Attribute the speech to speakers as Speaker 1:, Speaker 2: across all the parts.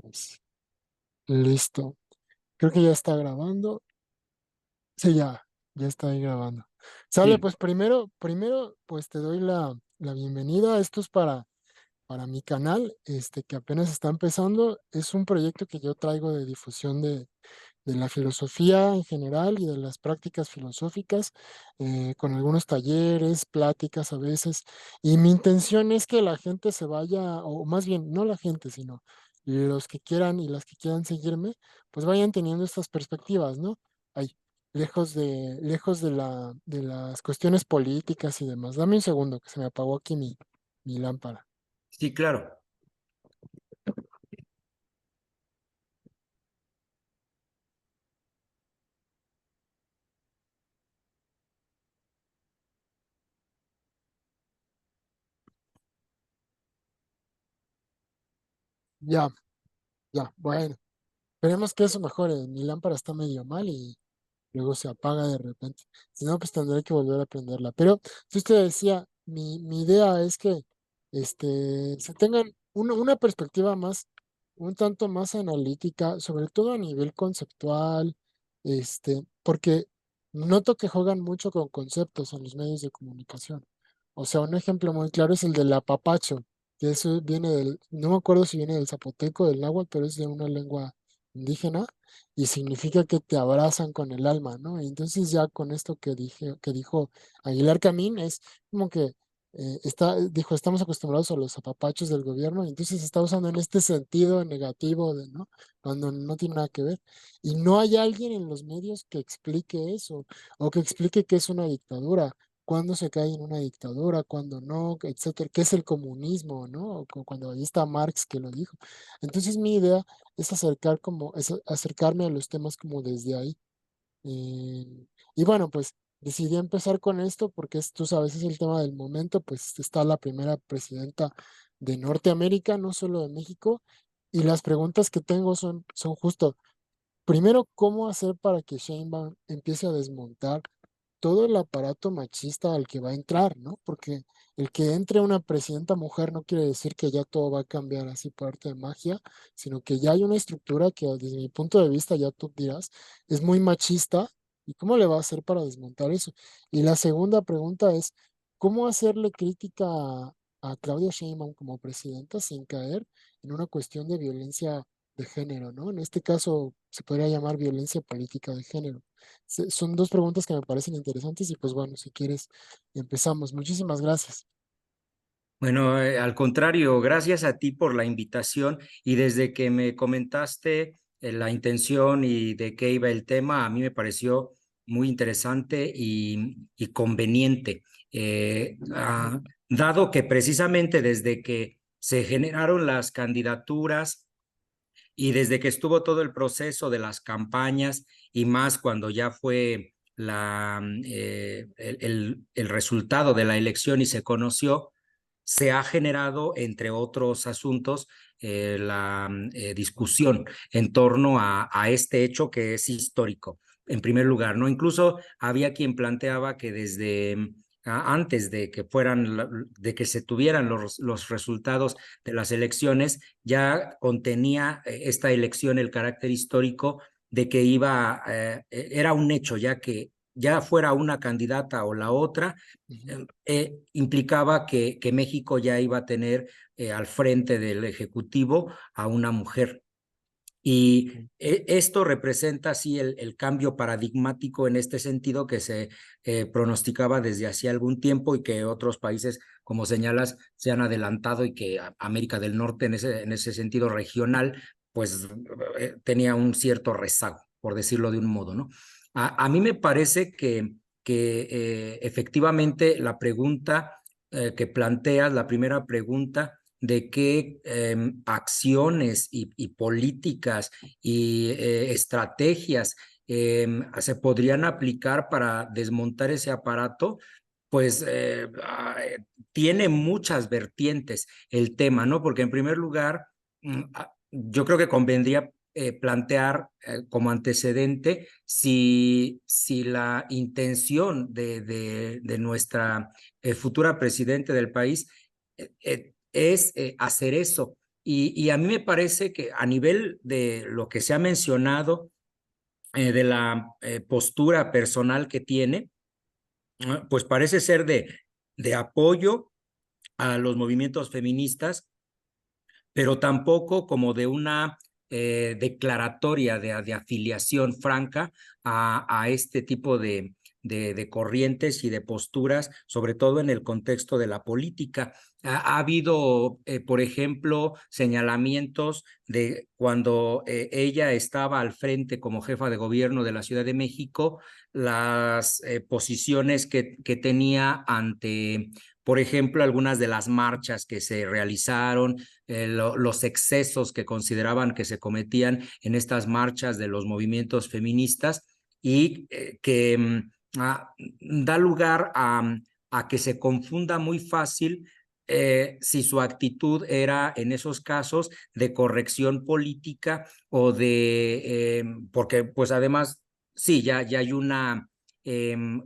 Speaker 1: Pues, listo. Creo que ya está grabando. Sí, ya está ahí grabando. Sale,
Speaker 2: Sí,
Speaker 1: pues primero, pues te doy la bienvenida. Esto es para mi canal, que apenas está empezando. Es un proyecto que yo traigo de difusión de la filosofía en general y de las prácticas filosóficas, con algunos talleres, pláticas a veces. Y mi intención es que la gente se vaya, o más bien, no la gente, sino los que quieran y las que quieran seguirme, pues vayan teniendo estas perspectivas, ¿no? Ahí, lejos de las cuestiones políticas y demás. Dame un segundo, que se me apagó aquí mi lámpara.
Speaker 2: sí, claro.
Speaker 1: Ya, ya, bueno. Esperemos que eso mejore. Mi lámpara está medio mal y luego se apaga de repente. Si no, pues tendré que volver a prenderla. Pero si usted decía, mi idea es que se tengan una perspectiva más, un tanto más analítica, sobre todo a nivel conceptual, porque noto que juegan mucho con conceptos en los medios de comunicación. O sea, un ejemplo muy claro es el del apapacho, que eso viene no me acuerdo si viene del zapoteco, del náhuatl, pero es de una lengua indígena y significa que te abrazan con el alma, ¿no? Entonces ya con esto que dijo Aguilar Camín es como que dijo, estamos acostumbrados a los apapachos del gobierno, y entonces se está usando en este sentido negativo, ¿no? Cuando no tiene nada que ver. Y no hay alguien en los medios que explique eso, o que explique qué es una dictadura, cuándo se cae en una dictadura, cuándo no, etcétera, qué es el comunismo, ¿no? Cuando ahí está Marx que lo dijo. Entonces mi idea es acercarme a los temas como desde ahí. Y bueno, pues decidí empezar con esto porque tú sabes, es el tema del momento, pues está la primera presidenta de Norteamérica, no solo de México, y las preguntas que tengo son justo, primero, ¿cómo hacer para que Sheinbaum empiece a desmontar todo el aparato machista al que va a entrar, ¿no? Porque el que entre una presidenta mujer no quiere decir que ya todo va a cambiar así por arte de magia, sino que ya hay una estructura que desde mi punto de vista, ya tú dirás, es muy machista. ¿Y cómo le va a hacer para desmontar eso? Y la segunda pregunta es, ¿cómo hacerle crítica a Claudia Sheinbaum como presidenta sin caer en una cuestión de violencia de género, ¿no? En este caso se podría llamar violencia política de género. Son dos preguntas que me parecen interesantes y pues bueno, si quieres, empezamos. Muchísimas gracias.
Speaker 2: Bueno, al contrario, gracias a ti por la invitación y desde que me comentaste la intención y de qué iba el tema, a mí me pareció muy interesante y conveniente, dado que precisamente desde que se generaron las candidaturas y desde que estuvo todo el proceso de las campañas y más cuando ya fue el resultado de la elección y se conoció, se ha generado, entre otros asuntos, la discusión en torno a este hecho que es histórico, en primer lugar, ¿no? Incluso había quien planteaba que desde antes de que de que se tuvieran los resultados de las elecciones, ya contenía esta elección el carácter histórico de que era un hecho, ya que ya fuera una candidata o la otra,
Speaker 1: Ujú.
Speaker 2: implicaba que México ya iba a tener al frente del Ejecutivo a una mujer. Y
Speaker 1: Ok.
Speaker 2: esto representa así el cambio paradigmático en este sentido que se pronosticaba desde hacía algún tiempo y que otros países, como señalas, se han adelantado y que América del Norte en ese sentido regional, pues tenía un cierto rezago, por decirlo de un modo, ¿no? A mí me parece que efectivamente la pregunta que planteas, la primera pregunta, de qué acciones y políticas y estrategias se podrían aplicar para desmontar ese aparato, pues tiene muchas vertientes el tema, ¿no? Porque en primer lugar, yo creo que convendría plantear como antecedente si la intención de nuestra futura presidente del país es hacer eso y a mí me parece que a nivel de lo que se ha mencionado, de la postura personal que tiene, pues parece ser de apoyo a los movimientos feministas, pero tampoco como de una declaratoria de afiliación franca a este tipo de corrientes y de posturas, sobre todo en el contexto de la política. Ha habido, por ejemplo, señalamientos de cuando ella estaba al frente como jefa de gobierno de la Ciudad de México, las posiciones que tenía ante, por ejemplo, algunas de las marchas que se realizaron, los excesos que consideraban que se cometían en estas marchas de los movimientos feministas y que da lugar a que se confunda muy fácil si su actitud era en esos casos de corrección política o porque pues además, sí, ya hay una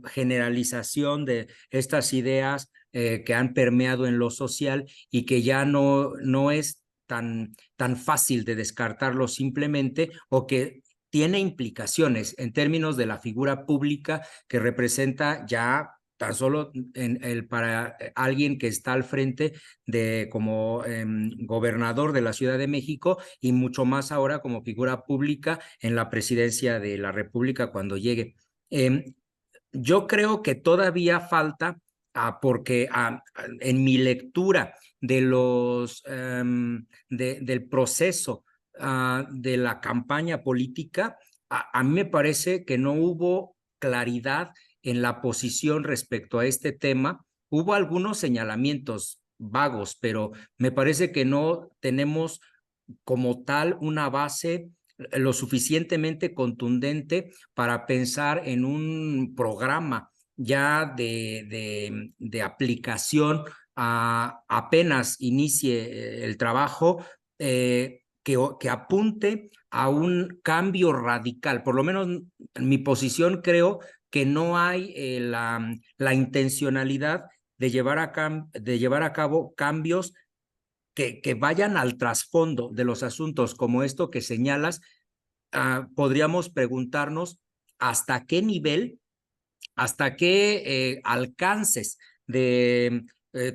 Speaker 2: generalización de estas ideas que han permeado en lo social y que ya no es tan fácil de descartarlo simplemente, o que tiene implicaciones en términos de la figura pública que representa ya tan solo para alguien que está al frente de como gobernador de la Ciudad de México, y mucho más ahora como figura pública en la presidencia de la República cuando llegue. Yo creo que todavía falta, porque en mi lectura de del proceso de la campaña política, a mí me parece que no hubo claridad en la posición respecto a este tema. Hubo algunos señalamientos vagos, pero me parece que no tenemos como tal una base lo suficientemente contundente para pensar en un programa ya de aplicación apenas inicie el trabajo, que apunte a un cambio radical. Por lo menos en mi posición creo que no hay la intencionalidad de llevar a cabo cambios que vayan al trasfondo de los asuntos como esto que señalas. Podríamos preguntarnos hasta qué nivel, hasta qué alcances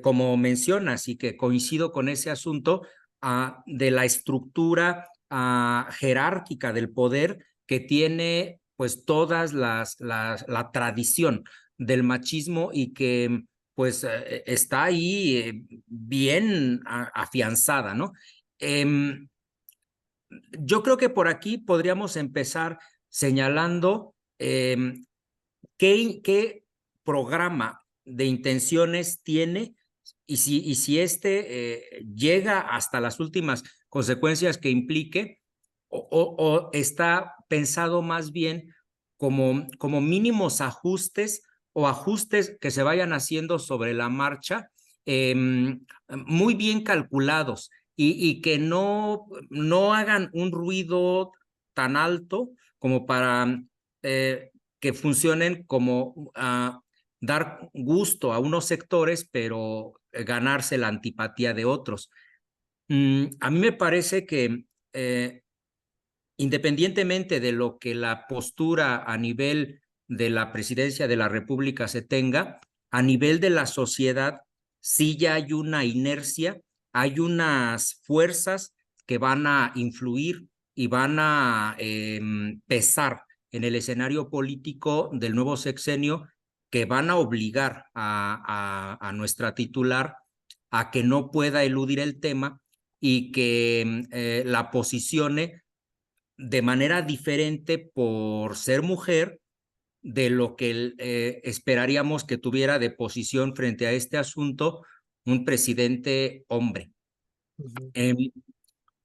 Speaker 2: como mencionas, y que coincido con ese asunto, de la estructura jerárquica del poder que tiene pues todas la tradición del machismo, y que pues está ahí bien afianzada, ¿no? Em, yo creo que por aquí podríamos empezar señalando qué programa de intenciones tiene, y si este llega hasta las últimas consecuencias que implique, o está pensado más bien como mínimos ajustes, o ajustes que se vayan haciendo sobre la marcha, muy bien calculados, y que no hagan un ruido tan alto como para que funcionen como dar gusto a unos sectores, pero ganarse la antipatía de otros. A mí me parece que independientemente de lo que la postura a nivel de la presidencia de la República se tenga, a nivel de la sociedad sí ya hay una inercia, hay unas fuerzas que van a influir y van a pesar en el escenario político del nuevo sexenio, que van a obligar a nuestra titular a que no pueda eludir el tema, y que la posicione de manera diferente por ser mujer de lo que esperaríamos que tuviera de posición frente a este asunto un presidente hombre.
Speaker 1: Ujú.
Speaker 2: Eh,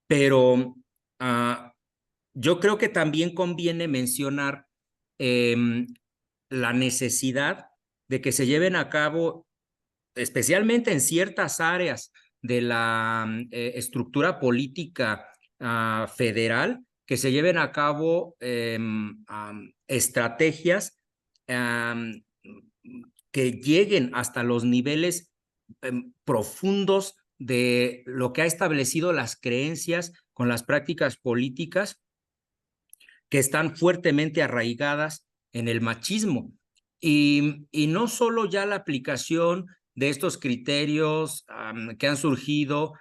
Speaker 2: pero yo creo que también conviene mencionar eh, la necesidad de que se lleven a cabo, especialmente en ciertas áreas de la estructura política federal, que se lleven a cabo estrategias que lleguen hasta los niveles profundos de lo que ha establecido las creencias con las prácticas políticas que están fuertemente arraigadas en el machismo. Y no solo ya la aplicación de estos criterios que han surgido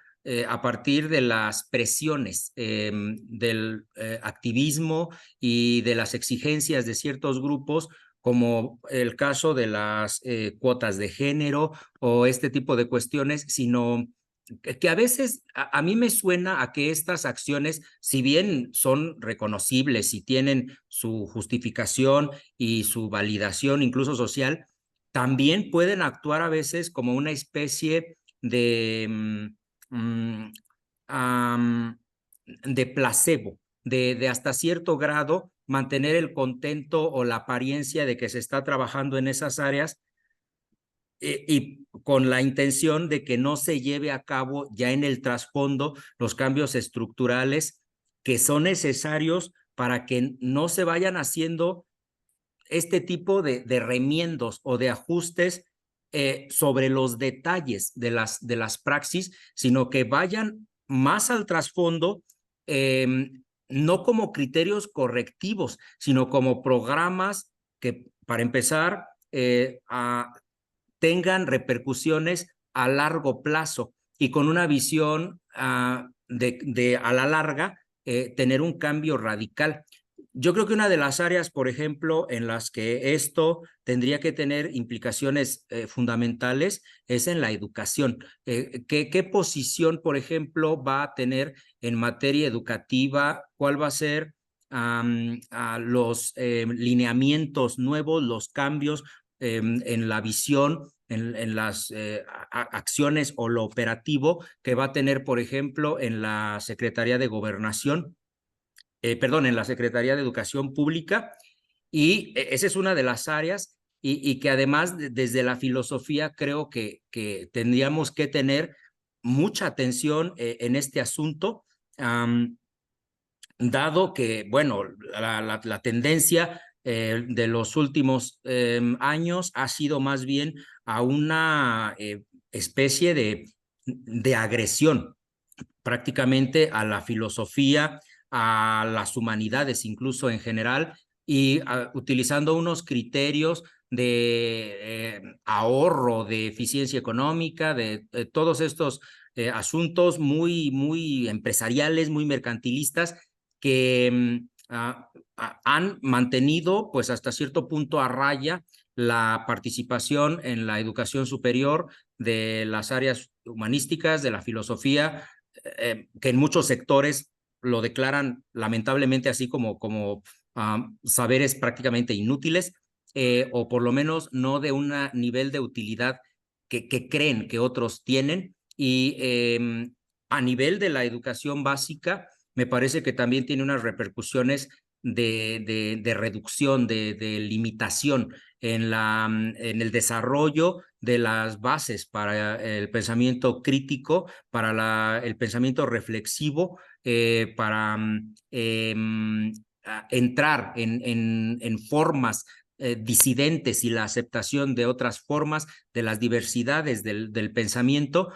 Speaker 2: a partir de las presiones del activismo y de las exigencias de ciertos grupos, como el caso de las cuotas de género o este tipo de cuestiones, sino que a veces a mí me suena a que estas acciones, si bien son reconocibles y tienen su justificación y su validación incluso social, también pueden actuar a veces como una especie de, um, de placebo, de hasta cierto grado mantener el contento o la apariencia de que se está trabajando en esas áreas y con la intención de que no se lleve a cabo ya en el trasfondo los cambios estructurales que son necesarios para que no se vayan haciendo este tipo de remiendos o de ajustes sobre los detalles de las praxis, sino que vayan más al trasfondo, no como criterios correctivos, sino como programas que, para empezar, tengan repercusiones a largo plazo y con una visión de a la larga tener un cambio radical. Yo creo que una de las áreas, por ejemplo, en las que esto tendría que tener implicaciones fundamentales es en la educación. ¿Qué posición, por ejemplo, va a tener en materia educativa? ¿Cuál va a ser los lineamientos nuevos, los cambios en la visión, en las acciones o lo operativo que va a tener, por ejemplo, en la Secretaría de Gobernación, perdón, en la Secretaría de Educación Pública? Y esa es una de las áreas y que además desde la filosofía creo que tendríamos que tener mucha atención en este asunto, dado que, bueno, la tendencia de los últimos años ha sido más bien a una especie de agresión prácticamente a la filosofía, a las humanidades incluso en general, y utilizando unos criterios de ahorro, de eficiencia económica, de todos estos asuntos muy empresariales, muy mercantilistas, que han mantenido pues hasta cierto punto a raya la participación en la educación superior de las áreas humanísticas, de la filosofía, que en muchos sectores lo declaran lamentablemente así como saberes prácticamente inútiles, o por lo menos no de un nivel de utilidad que creen que otros tienen. Y a nivel de la educación básica, me parece que también tiene unas repercusiones de reducción, de limitación en el desarrollo de las bases para el pensamiento crítico, para el pensamiento reflexivo, para entrar en formas disidentes y la aceptación de otras formas, de las diversidades del pensamiento,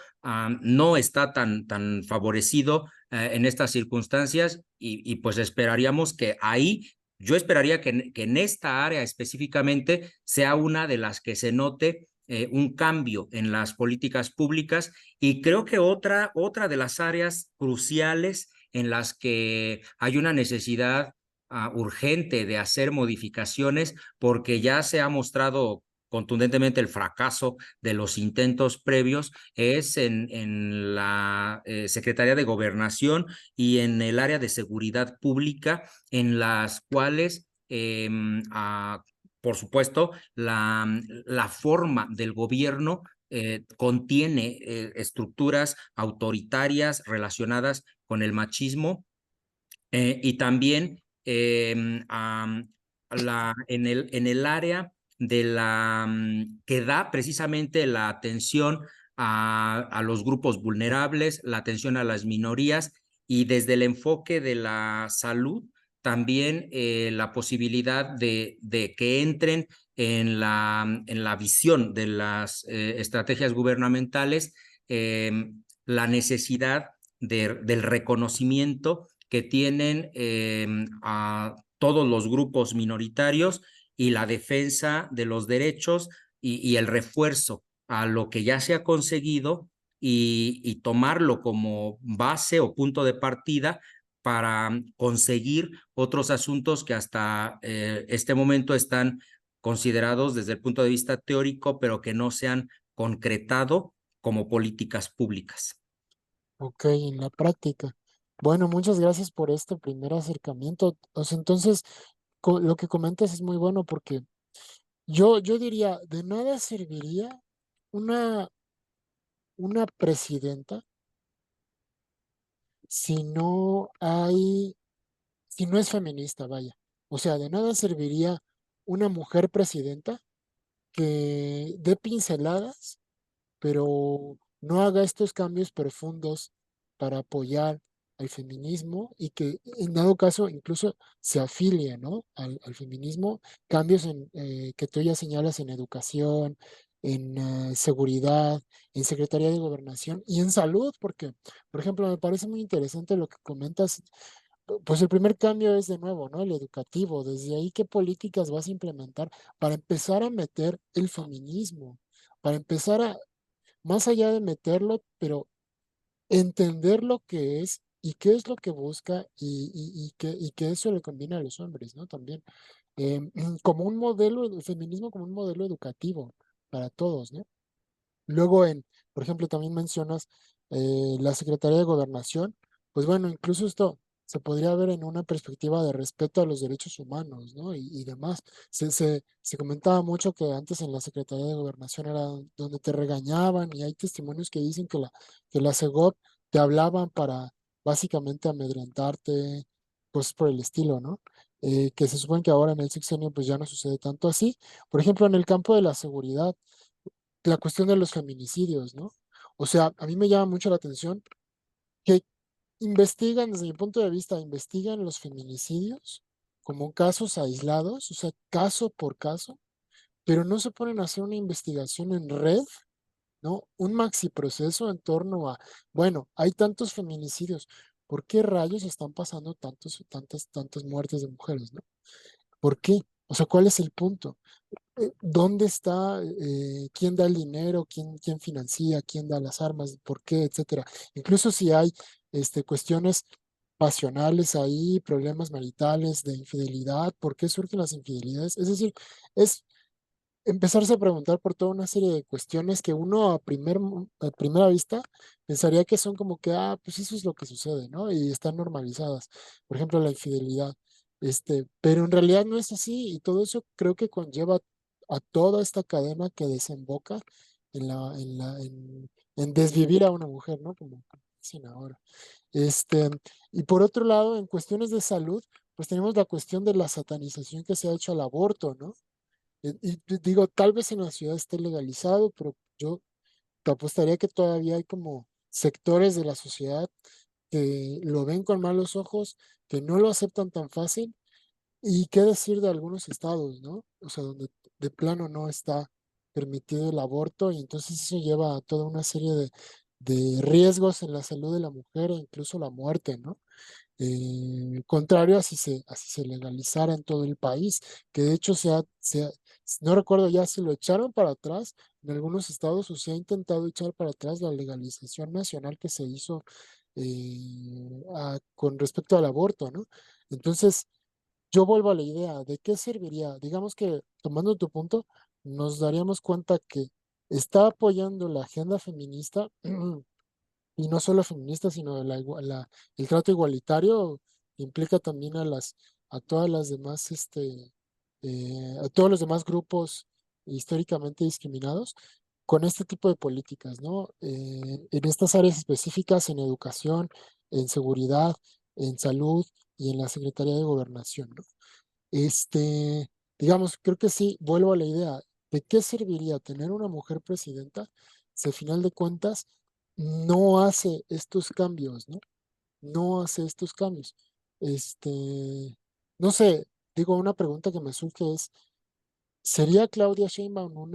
Speaker 2: no está tan favorecido en estas circunstancias y pues esperaríamos que ahí, yo esperaría que en esta área específicamente sea una de las que se note un cambio en las políticas públicas. Y creo que otra de las áreas cruciales en las que hay una necesidad urgente de hacer modificaciones, porque ya se ha mostrado contundentemente el fracaso de los intentos previos, es en la Secretaría de Gobernación y en el área de seguridad pública, en las cuales por supuesto, la forma del gobierno contiene estructuras autoritarias relacionadas con el machismo, y también en el área de que da precisamente la atención a los grupos vulnerables, la atención a las minorías, y desde el enfoque de la salud, también la posibilidad de que entren en la visión de las estrategias gubernamentales, la necesidad del reconocimiento que tienen a todos los grupos minoritarios y la defensa de los derechos y el refuerzo a lo que ya se ha conseguido y tomarlo como base o punto de partida para conseguir otros asuntos que hasta este momento están considerados desde el punto de vista teórico, pero que no se han concretado como políticas públicas.
Speaker 1: Ok, en la práctica. Bueno, muchas gracias por este primer acercamiento. O sea, entonces, lo que comentas es muy bueno porque yo diría, de nada serviría una, una presidenta si no hay, si no es feminista, vaya. O sea, de nada serviría una mujer presidenta que dé pinceladas pero no haga estos cambios profundos para apoyar al feminismo y que en dado caso incluso se afilie, ¿no? al feminismo, cambios que tú ya señalas en educación, en seguridad, en Secretaría de Gobernación y en salud, porque, por ejemplo, me parece muy interesante lo que comentas. Pues el primer cambio es de nuevo, ¿no? El educativo. Desde ahí, ¿qué políticas vas a implementar para empezar a meter el feminismo? Para empezar a, más allá de meterlo, pero entender lo que es y qué es lo que busca y que eso le conviene a los hombres, ¿no? También, como un modelo, el feminismo como un modelo educativo para todos, ¿no? Luego, por ejemplo, también mencionas la Secretaría de Gobernación. Pues bueno, incluso esto se podría ver en una perspectiva de respeto a los derechos humanos, ¿no? Y demás. Se comentaba mucho que antes en la Secretaría de Gobernación era donde te regañaban y hay testimonios que dicen que la SEGOV te hablaban para básicamente amedrentarte, cosas por el estilo, ¿no? Que se supone que ahora en el sexenio pues ya no sucede tanto así. Por ejemplo, en el campo de la seguridad la cuestión de los feminicidios, ¿no? O sea, a mí me llama mucho la atención que investigan, desde mi punto de vista, investigan los feminicidios como casos aislados, o sea, caso por caso, pero no se ponen a hacer una investigación en red, ¿no? Un maxi proceso en torno a, bueno, hay tantos feminicidios, ¿por qué rayos están pasando tantas muertes de mujeres, ¿no? ¿Por qué? O sea, ¿cuál es el punto? ¿Dónde está, quién da el dinero, quién financia, quién da las armas, por qué, etcétera? Incluso si hay cuestiones pasionales ahí, problemas maritales, de infidelidad, ¿por qué surgen las infidelidades? Es decir, es empezarse a preguntar por toda una serie de cuestiones que uno a primera vista pensaría que son como que, ah, pues eso es lo que sucede, ¿no? Y están normalizadas. Por ejemplo, la infidelidad. Pero en realidad no es así y todo eso creo que conlleva a toda esta cadena que desemboca en desvivir a una mujer, ¿no? Como dicen ahora. Este, y por otro lado, en cuestiones de salud, pues tenemos la cuestión de la satanización que se ha hecho al aborto, ¿no? Digo, tal vez en la ciudad esté legalizado, pero yo te apostaría que todavía hay como sectores de la sociedad que lo ven con malos ojos, que no lo aceptan tan fácil. Y qué decir de algunos estados, ¿no? O sea, donde de plano no está permitido el aborto y entonces eso lleva a toda una serie de riesgos en la salud de la mujer e incluso la muerte, ¿no? Contrario a así se legalizara en todo el país, que de hecho no recuerdo ya si lo echaron para atrás en algunos estados o se ha intentado echar para atrás la legalización nacional que se hizo con respecto al aborto, ¿no? Entonces, yo vuelvo a la idea, ¿de qué serviría? Digamos que, tomando tu punto, nos daríamos cuenta que está apoyando la agenda feminista y no solo feminista, sino el trato igualitario implica también a todas las demás, a todos los demás grupos históricamente discriminados con este tipo de políticas, ¿no? En estas áreas específicas, en educación, en seguridad, en salud y en la Secretaría de Gobernación, ¿no? Digamos, creo que sí, vuelvo a la idea, ¿de qué serviría tener una mujer presidenta si al final de cuentas no hace estos cambios, ¿no? No hace estos cambios. No sé, digo, una pregunta que me surge es, ¿sería Claudia Sheinbaum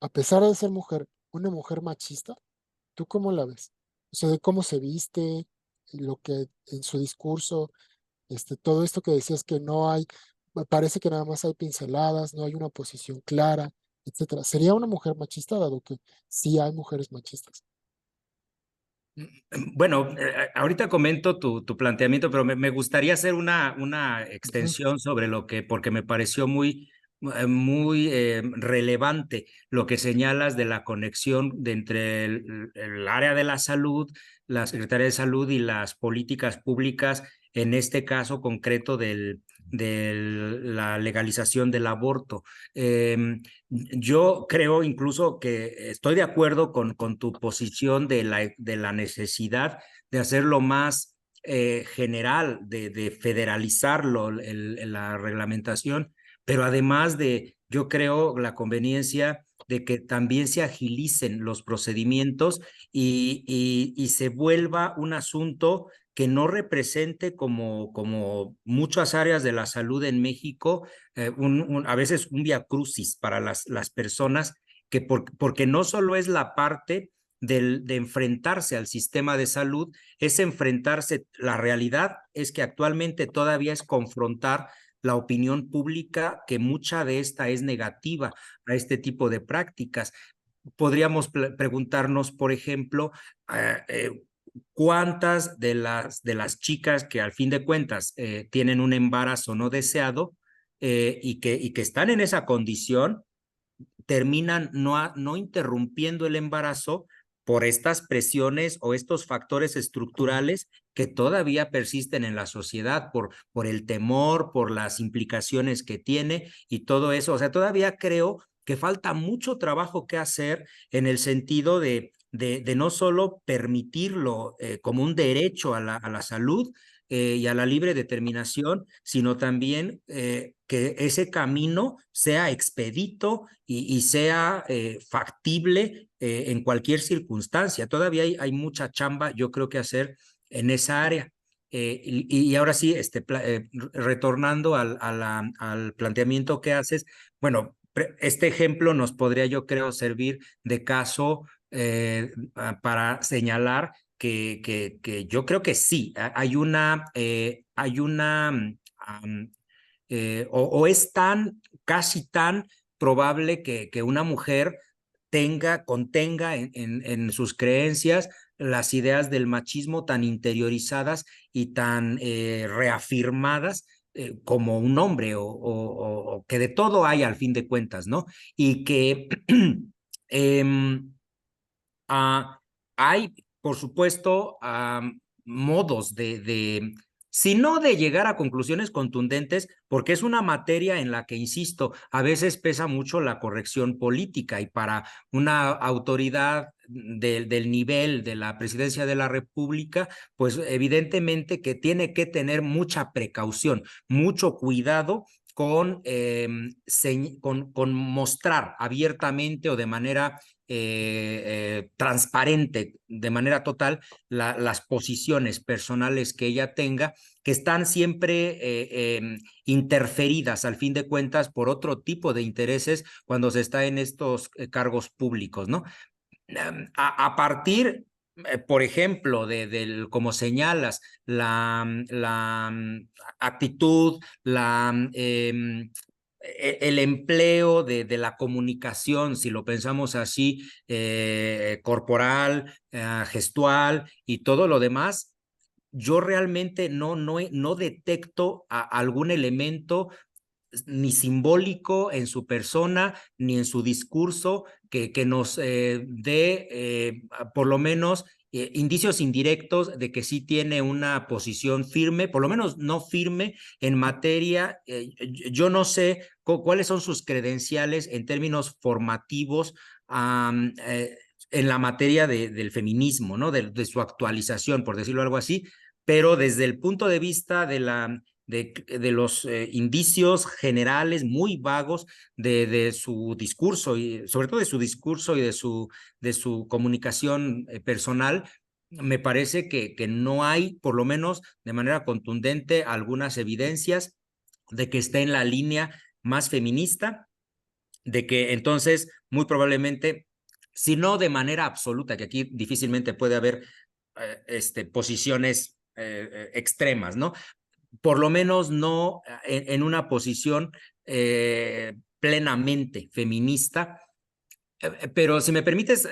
Speaker 1: a pesar de ser mujer, una mujer machista? ¿Tú cómo la ves? O sea, de cómo se viste, lo que en su discurso, todo esto que decías que no hay, me parece que nada más hay pinceladas, no hay una posición clara, etcétera. ¿Sería una mujer machista, dado que sí hay mujeres machistas?
Speaker 2: Bueno, ahorita comento tu planteamiento, pero me gustaría hacer una
Speaker 1: Ujú,
Speaker 2: extensión sobre lo que, porque me pareció muy relevante lo que señalas de la conexión de entre el área de la salud, la Secretaría de Salud y las políticas públicas, en este caso concreto de la legalización del aborto. Yo creo incluso que estoy de acuerdo con tu posición de la necesidad de hacerlo más general, de federalizarlo, la reglamentación, pero además yo creo, la conveniencia de que también se agilicen los procedimientos y se vuelva un asunto que no represente como muchas áreas de la salud en México, a veces un vía crucis para las personas, porque no solo es la parte de enfrentarse al sistema de salud, es enfrentarse, la realidad es que actualmente todavía es confrontar la opinión pública, que mucha de esta es negativa a este tipo de prácticas. Podríamos preguntarnos, por ejemplo, cuántas de las chicas que al fin de cuentas tienen un embarazo no deseado, y que están en esa condición, terminan no interrumpiendo el embarazo por estas presiones o estos factores
Speaker 1: claro.
Speaker 2: estructurales que todavía persisten en la sociedad, por el temor, por las implicaciones que tiene y todo eso. O sea, todavía creo que falta mucho trabajo que hacer en el sentido de no solo permitirlo como un derecho a la salud, y a la libre determinación, sino también que ese camino sea expedito y sea factible en cualquier circunstancia. Todavía hay mucha chamba, yo creo, que hacer en esa área. Y ahora sí, retornando al planteamiento que haces, bueno, este ejemplo nos podría, yo creo, servir de caso para señalar que yo creo que sí, o es casi tan probable que una mujer contenga en sus creencias las ideas del machismo tan interiorizadas y tan reafirmadas como un hombre, o que de todo hay al fin de cuentas, ¿no? Y que em, Ah, hay, por supuesto, modos si no de llegar a conclusiones contundentes, porque es una materia en la que, insisto, a veces pesa mucho la corrección política, y para una autoridad del nivel de la presidencia de la República, pues evidentemente que tiene que tener mucha precaución, mucho cuidado con mostrar abiertamente o de manera transparente, de manera total, las posiciones personales que ella tenga, que están siempre interferidas al fin de cuentas por otro tipo de intereses cuando se está en estos cargos públicos, ¿no? A partir, por ejemplo, como señalas, la actitud, el empleo de la comunicación, si lo pensamos así, corporal, gestual y todo lo demás, yo realmente no detecto algún elemento ni simbólico en su persona, ni en su discurso, que nos dé por lo menos indicios indirectos de que sí tiene una posición firme, por lo menos no firme en materia. Yo no sé cuáles son sus credenciales en términos formativos en la materia del feminismo, ¿no? De su actualización, por decirlo algo así, pero desde el punto de vista de los indicios generales muy vagos de su discurso, y sobre todo de su discurso y de su comunicación personal, me parece que no hay, por lo menos de manera contundente, algunas evidencias de que esté en la línea más feminista, de que entonces muy probablemente si no de manera absoluta, que aquí difícilmente puede haber posiciones extremas, ¿no? Por lo menos no en una posición plenamente feminista. Pero si me permites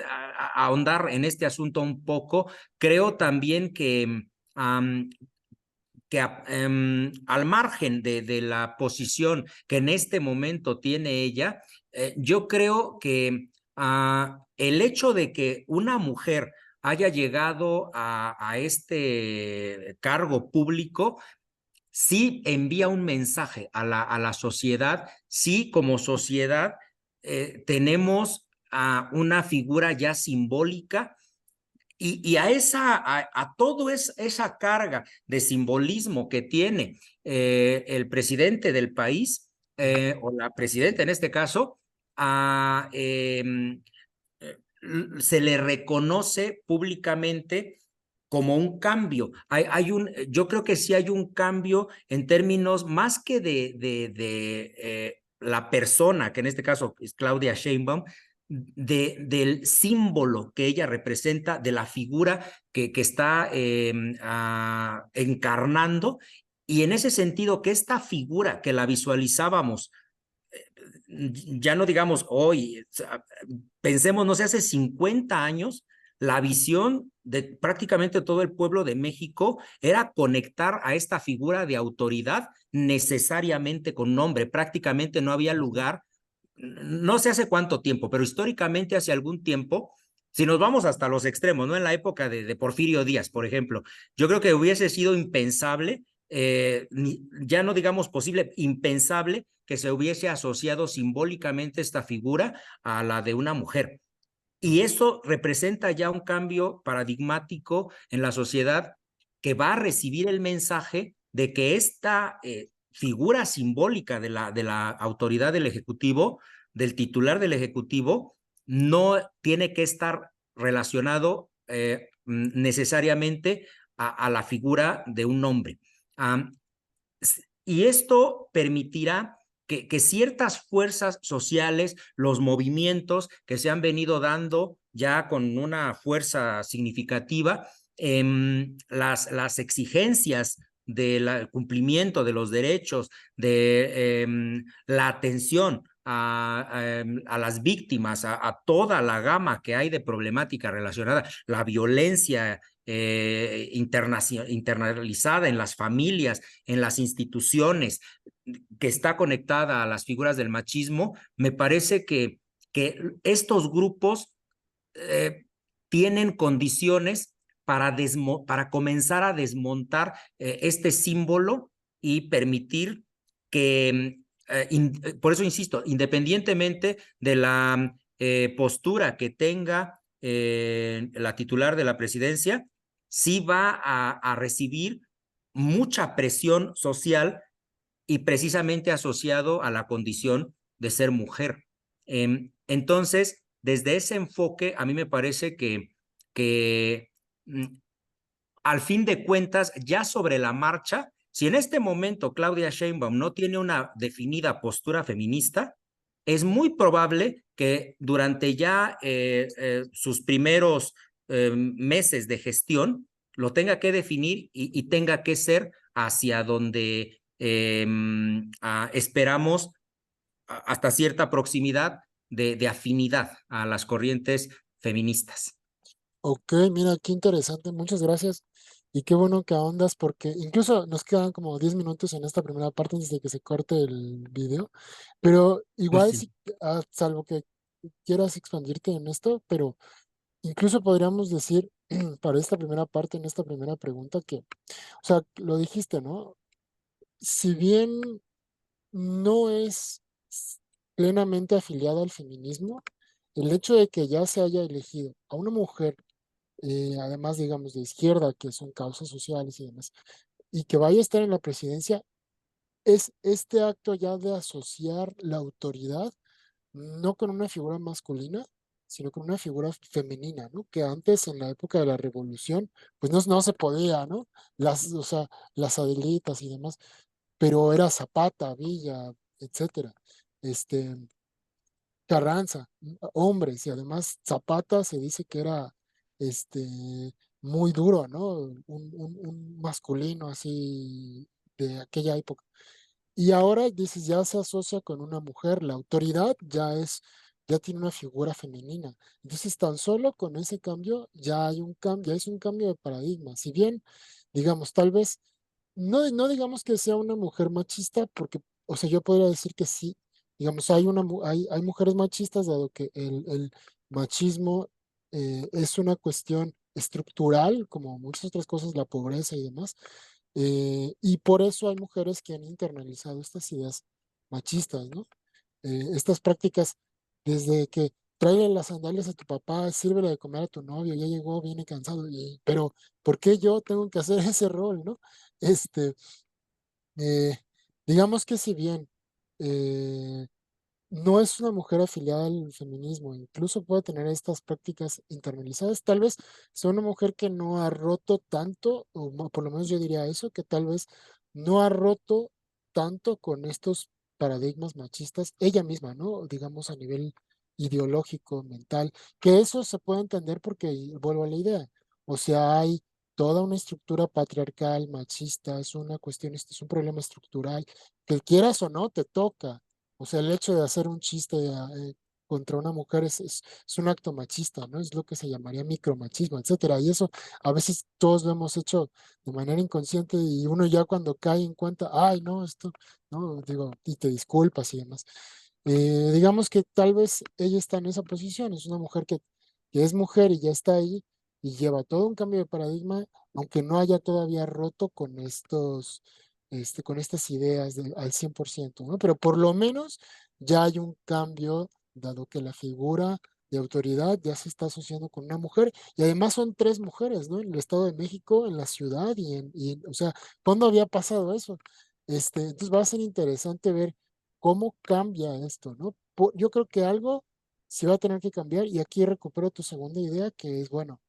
Speaker 2: ahondar en este asunto un poco, creo también um, que al margen de la posición que en este momento tiene ella, yo creo que el hecho de que una mujer haya llegado a este cargo público sí envía un mensaje a la sociedad, sí como sociedad tenemos una figura ya simbólica y a todo esa carga de simbolismo que tiene el presidente del país, o la presidenta en este caso, a, se le reconoce públicamente como un cambio. Yo creo que sí hay un cambio en términos más que de la persona, que en este caso es Claudia Sheinbaum, del símbolo que ella representa, de la figura que está encarnando. Y en ese sentido, que esta figura que la visualizábamos ya no digamos hoy, pensemos, no sé, hace 50 años, la visión de prácticamente todo el pueblo de México era conectar a esta figura de autoridad necesariamente con nombre. Prácticamente no había lugar, no sé hace cuánto tiempo, pero históricamente hace algún tiempo, si nos vamos hasta los extremos, ¿no? En la época de Porfirio Díaz, por ejemplo, yo creo que hubiese sido impensable, ya no digamos posible, impensable que se hubiese asociado simbólicamente esta figura a la de una mujer. Y eso representa ya un cambio paradigmático en la sociedad que va a recibir el mensaje de que esta figura simbólica de la autoridad del Ejecutivo, del titular del Ejecutivo, no tiene que estar relacionado necesariamente a la figura de un hombre. Y esto permitirá que ciertas fuerzas sociales, los movimientos que se han venido dando ya con una fuerza significativa, las exigencias del cumplimiento de los derechos, de la atención a las víctimas, a toda la gama que hay de problemática relacionada, la violencia internalizada en las familias, en las instituciones, que está conectada a las figuras del machismo, me parece que estos grupos eh, tienen condiciones para comenzar a desmontar este símbolo y permitir que, por eso insisto, independientemente de la postura que tenga la titular de la presidencia, sí va a recibir mucha presión social y precisamente asociado a la condición de ser mujer. Entonces, desde ese enfoque, a mí me parece que al fin de cuentas, ya sobre la marcha, si en este momento Claudia Sheinbaum no tiene una definida postura feminista, es muy probable que durante ya sus primeros meses de gestión lo tenga que definir y tenga que ser hacia donde esperamos hasta cierta proximidad de afinidad a las corrientes feministas.
Speaker 1: Ok, mira, qué interesante, muchas gracias. Y qué bueno que ahondas porque incluso nos quedan como 10 minutos en esta primera parte antes de que se corte el video, pero igual
Speaker 2: Sí,
Speaker 1: si, salvo que quieras expandirte en esto, pero incluso podríamos decir para esta primera parte, en esta primera pregunta, que, o sea, lo dijiste, ¿no? Si bien no es plenamente afiliada al feminismo, el hecho de que ya se haya elegido a una mujer, además, digamos, de izquierda, que son causas sociales y demás, y que vaya a estar en la presidencia, es este acto ya de asociar la autoridad no con una figura masculina, sino con una figura femenina, ¿no? Que antes, en la época de la revolución, pues no se podía, ¿no? O sea, las Adelitas y demás, pero era Zapata, Villa, etcétera. Este, Carranza, hombres, y además Zapata se dice que era este muy duro, ¿no? Un masculino así de aquella época. Y ahora dices, ya se asocia con una mujer, la autoridad ya tiene una figura femenina. Entonces, tan solo con ese cambio ya hay un cambio, ya es un cambio de paradigma. Si bien, digamos, tal vez, no digamos que sea una mujer machista, porque, o sea, yo podría decir que sí, digamos, hay mujeres machistas, dado que el machismo es una cuestión estructural, como muchas otras cosas, la pobreza y demás, y por eso hay mujeres que han internalizado estas ideas machistas, ¿no? Estas prácticas, desde que tráele las sandalias a tu papá, sírvele de comer a tu novio, ya llegó, viene cansado, pero ¿por qué yo tengo que hacer ese rol, ¿no? Este, eh, digamos que si bien eh, no es una mujer afiliada al feminismo, incluso puede tener estas prácticas internalizadas. Tal vez sea una mujer que no ha roto tanto, por lo menos yo diría eso, que tal vez no ha roto tanto con estos paradigmas machistas ella misma, ¿no? Digamos a nivel ideológico, mental, que eso se puede entender porque, y vuelvo a la idea, o sea, hay toda una estructura patriarcal, machista, es una cuestión, este es un problema estructural, que quieras o no, te toca. O sea, el hecho de hacer un chiste contra una mujer es un acto machista, ¿no? Es lo que se llamaría micromachismo, etcétera. Y eso a veces todos lo hemos hecho de manera inconsciente y uno ya cuando cae en cuenta, ay, no, esto, no, digo, y te disculpas y demás. Digamos que tal vez ella está en esa posición, es una mujer que es mujer y ya está ahí y lleva todo un cambio de paradigma, aunque no haya todavía roto con con estas ideas al 100%, ¿no? Pero por lo menos ya hay un cambio, dado que la figura de autoridad ya se está asociando con una mujer, y además son tres mujeres, ¿no? En el Estado de México, en la ciudad, o sea, ¿cuándo había pasado eso? Entonces va a ser interesante ver cómo cambia esto, ¿no? Yo creo que algo se va a tener que cambiar, y aquí recupero tu segunda idea, que es, bueno,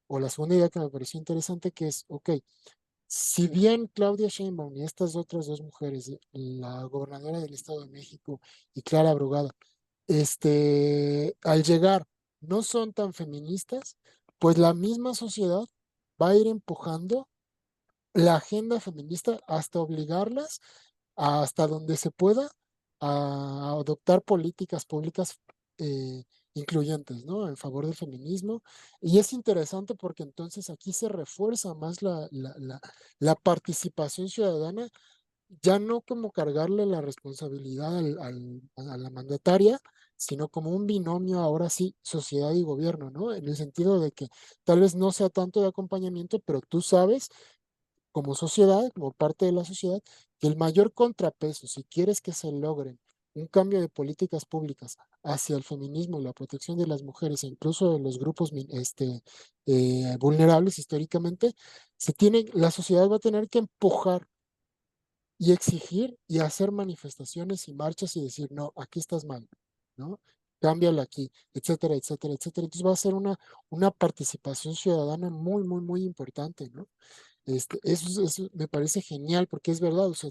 Speaker 1: o la segunda idea que me pareció interesante, que es, ok, si bien Claudia Sheinbaum y estas otras dos mujeres, la gobernadora del Estado de México y Clara Brugada, al llegar no son tan feministas, pues la misma sociedad va a ir empujando la agenda feminista hasta obligarlas hasta donde se pueda a adoptar políticas públicas eh, incluyentes, ¿no? En favor del feminismo. Y es interesante porque entonces aquí se refuerza más la participación ciudadana, ya no como cargarle la responsabilidad a la mandataria, sino como un binomio ahora sí, sociedad y gobierno, ¿no? En el sentido de que tal vez no sea tanto de acompañamiento, pero tú sabes como sociedad, como parte de la sociedad, que el mayor contrapeso, si quieres que se logren un cambio de políticas públicas hacia el feminismo y la protección de las mujeres e incluso de los grupos vulnerables históricamente, la sociedad va a tener que empujar y exigir y hacer manifestaciones y marchas y decir, no, aquí estás mal, ¿no? Cámbiala aquí, etcétera, etcétera, etcétera. Entonces va a ser una participación ciudadana muy, muy, muy importante, ¿no? Eso me parece genial porque es verdad, o sea,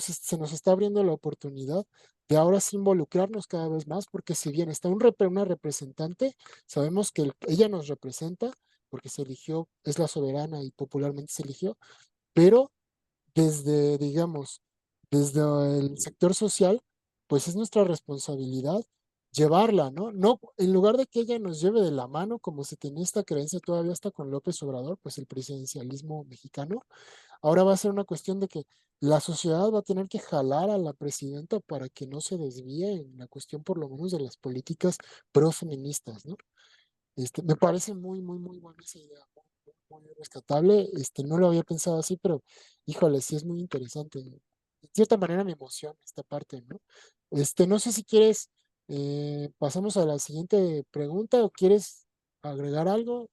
Speaker 1: se nos está abriendo la oportunidad de ahora sí involucrarnos cada vez más, porque si bien está una representante, sabemos que ella nos representa porque se eligió, es la soberana y popularmente se eligió, pero desde, digamos, desde el sector social, pues es nuestra responsabilidad llevarla, ¿no? No, en lugar de que ella nos lleve de la mano, como se tenía esta creencia todavía hasta con López Obrador, pues el presidencialismo mexicano, ahora va a ser una cuestión de que la sociedad va a tener que jalar a la presidenta para que no se desvíe en la cuestión por lo menos de las políticas profeministas, ¿no? Me parece muy, muy, muy buena esa idea, muy, muy rescatable. No lo había pensado así, pero híjole, sí es muy interesante. De cierta manera me emociona esta parte, ¿no? No sé si quieres, pasamos a la siguiente pregunta o quieres agregar algo.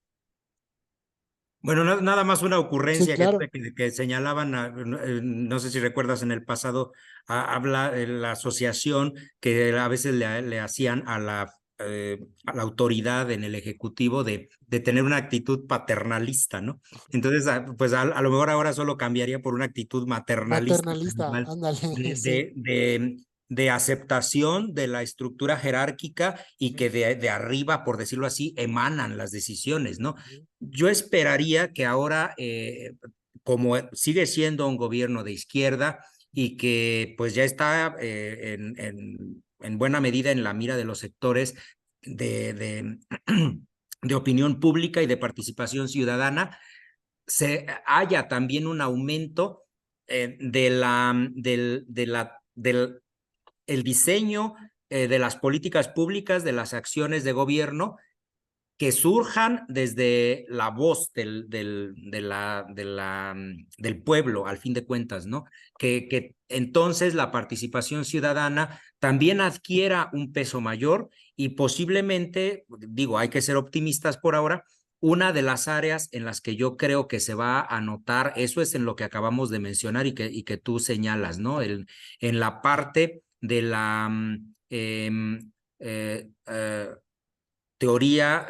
Speaker 2: Bueno, nada más una
Speaker 1: Sí,
Speaker 2: ocurrencia
Speaker 1: claro.
Speaker 2: que señalaban, no sé si recuerdas en el pasado, habla de la asociación que a veces le hacían a la autoridad en el Ejecutivo de tener una actitud paternalista, ¿no? Entonces, pues a lo mejor ahora solo cambiaría por una actitud maternalista,
Speaker 1: Maternalista,
Speaker 2: igual,
Speaker 1: ándale,
Speaker 2: de,
Speaker 1: sí.
Speaker 2: de, de, de aceptación de la estructura jerárquica y que de arriba, por decirlo así, emanan las decisiones, ¿no?
Speaker 1: Ujú.
Speaker 2: Yo esperaría que ahora, como sigue siendo un gobierno de izquierda y que pues ya está en buena medida en la mira de los sectores de, de opinión pública y de participación ciudadana, se haya también un aumento del el diseño de las políticas públicas, de las acciones de gobierno que surjan desde la voz del pueblo, al fin de cuentas, ¿no? Que entonces la participación ciudadana también adquiera un peso mayor y posiblemente, digo, hay que ser optimistas por ahora, una de las áreas en las que yo creo que se va a notar, eso es en lo que acabamos de mencionar y que tú señalas, ¿no? En la parte de la eh, eh, teoría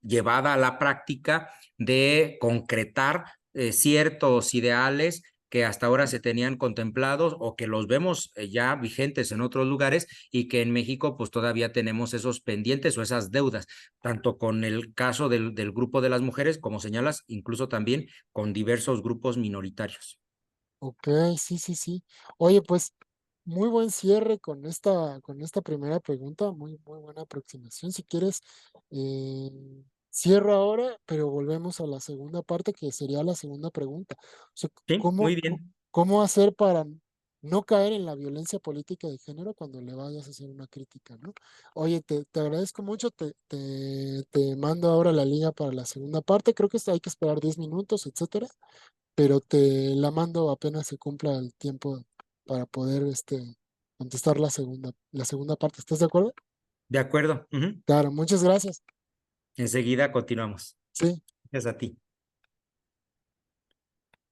Speaker 2: llevada a la práctica de concretar ciertos ideales que hasta ahora se tenían contemplados o que los vemos ya vigentes en otros lugares y que en México pues todavía tenemos esos pendientes o esas deudas, tanto con el caso del grupo de las mujeres, como señalas, incluso también con diversos grupos minoritarios.
Speaker 1: Ok, sí, sí, sí. Oye, pues muy buen cierre con esta primera pregunta, muy, muy buena aproximación. Si quieres, eh, cierro ahora, pero volvemos a la segunda parte, que sería la segunda pregunta. O sea,
Speaker 2: Sí, muy bien.
Speaker 1: ¿cómo hacer para no caer en la violencia política de género cuando le vayas a hacer una crítica, ¿no? Oye, te agradezco mucho, te mando ahora la liga para la segunda parte. Creo que hay que esperar 10 minutos, etcétera, pero te la mando apenas se cumpla el tiempo para poder contestar la segunda parte. ¿Estás de acuerdo?
Speaker 2: De acuerdo.
Speaker 1: Claro, muchas gracias.
Speaker 2: Enseguida continuamos.
Speaker 1: Sí.
Speaker 2: Gracias a ti.